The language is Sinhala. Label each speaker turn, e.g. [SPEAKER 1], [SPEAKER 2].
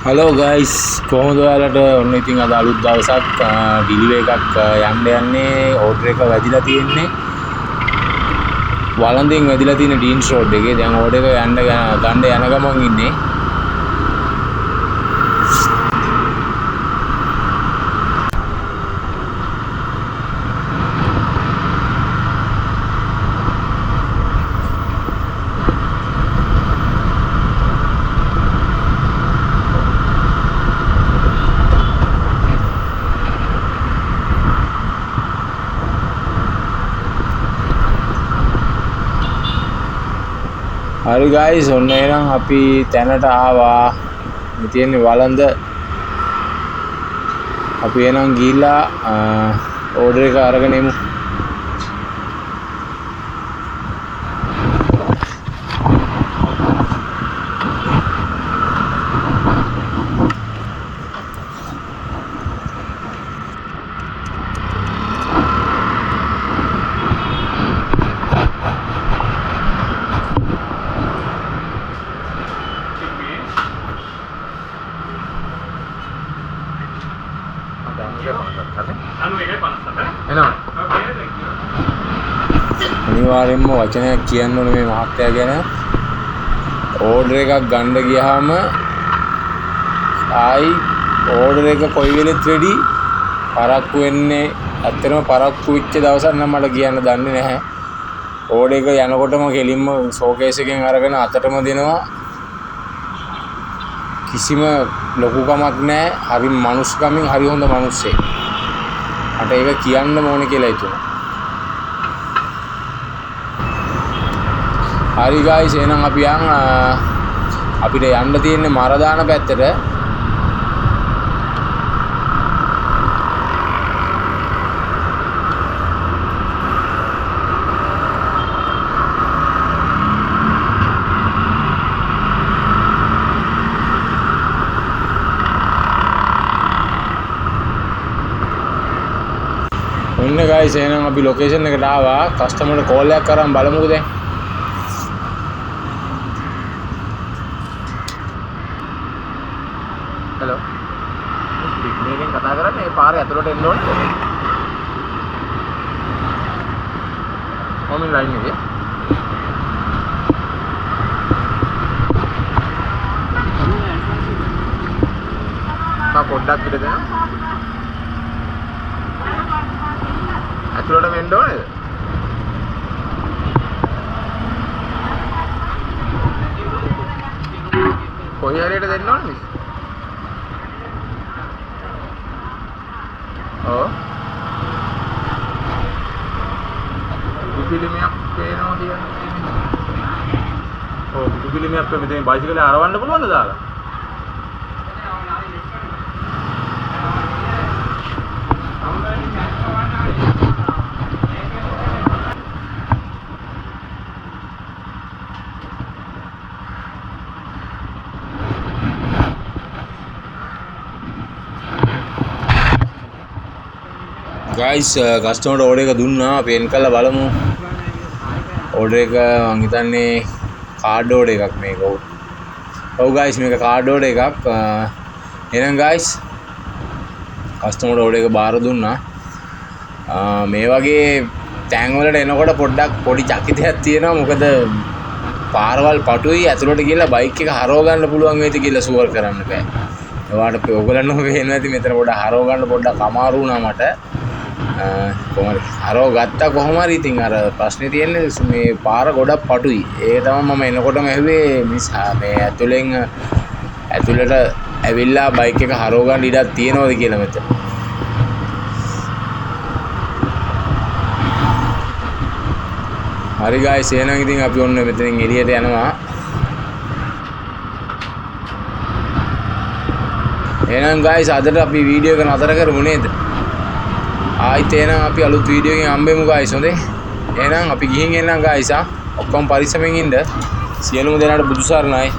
[SPEAKER 1] හලෝ ගයිස් කොහොමද ඔයාලට ඔන්න ඉතින් අද අලුත් දවසක් ඩිලිවරි එකක් යන්න යන්නේ ඕඩර් එක වැදිලා තියෙන්නේ වළඳින් වැදිලා තියෙන ඩීන්ස් රෝඩ් එකේ දැන් ඕඩර් එක ගන්න යන ගමන් ඉන්නේ හරි ගයිස් ඔන්න එහෙනම් අපි තැනට ආවා මේ තියෙන්නේ වළඳ අපි එහෙනම් ගිහිල්ලා ඕඩර් එක අරගෙන එමු අනිවාර්යෙන්ම වචනයක් කියන්න ඕනේ මේ මහත්තයා ගැන ඕඩර් එකක් ගන්න ගියාම ආයි ඕඩර් එක කොයි වෙලෙත් රෙඩි පරක්කු වෙන්නේ ඇත්තටම පරක්කු වෙච්ච දවසක් නම් මට කියන්න දන්නේ නැහැ ඕඩර් එක යනකොටම කෙලින්ම ෂෝකේස් එකෙන් අරගෙන අතටම දෙනවා කිසිම ලොකුකමක් නැහැ හරි මනුස්සකමින් හරි හොඳ මිනිස්සෙක් මට ඒක කියන්න ඕනේ කියලා හිතුණා හරි ගයිස් එහෙනම් අපි අපිට යන්න තියෙන්නේ මරදාන පැත්තට ඔන්න ගයිස් එහෙනම් අපි ලොකේෂන් එකට ආවා කස්ටමර්ට කෝල් එකක් කරන් බලමුකෝ දැන් हेलो මේකෙන් කතා කරන්නේ මේ පාරේ ඇතුළට එන්න ඕනේ කොමින් ලයින් එකේ පොඩ්ඩක් පිට දෙන්න ඇතුළට වෙන්න ඕනේද කොහේ හරියට දෙන්න ඕනේද පිළිමයක් පේනවා කියන්නේ. ඔව් පිළිමයක් මෙතන බයිසිකලේ අරවන්න පුළුවන්ද දාලා? ගයිස් කස්ටමර්ට ඕඩර් එක දුන්නා අපි එන් කරලා බලමු ඕඩර් එක මං හිතන්නේ කාඩ් ඕඩර් එකක් මේක ඔව් ගයිස් මේක කාඩ් ඕඩර් එකක් එහෙනම් ගයිස් කස්ටමර්ට ඕඩර් එක බාර දුන්නා මේ වගේ තැන් වලට එනකොට පොඩ්ඩක් පොඩි චකිතයක් තියෙනවා මොකද පාරවල් පටුයි ඇතුළට ගිහලා බයික් එක හරව ගන්න පුළුවන් වෙයිද කියලා ෂුවර් කරන්න බෑ ඒවට ඔයගොල්ලන්ව පේන්නේ නැති මෙතන පොඩ්ඩක් හරව ගන්න පොඩ්ඩක් අමාරු වුණා මට කොහොමද හරව ගත්තා කොහොම හරි ඉතින් අර ප්‍රශ්නේ තියෙන්නේ මේ පාර ගොඩක් පටුයි ඒක තමයි මම එනකොටම ඇහුවේ මේ ඇතුළට ඇවිල්ලා බයික් එක හරව ගන්න ඉඩක් තියෙනවද කියලා මෙතන හරි ගයිස් එහෙනම් ඉතින් අපි ඔන්න මෙතනින් එළියට යනවා එහෙනම් ගයිස් අදට අපි වීඩියෝ එක නතර කරමු නේද ආයිත් එහෙනම් අපි අලුත් වීඩියෝ එකකින් හම්බෙමු ගයිස් හොඳේ එහෙනම් අපි ගිහින් එන්නම් ගයිස් ඔක්කොම පරිස්සමෙන් ඉන්න සියලුම දෙනාට බුදු සරණයි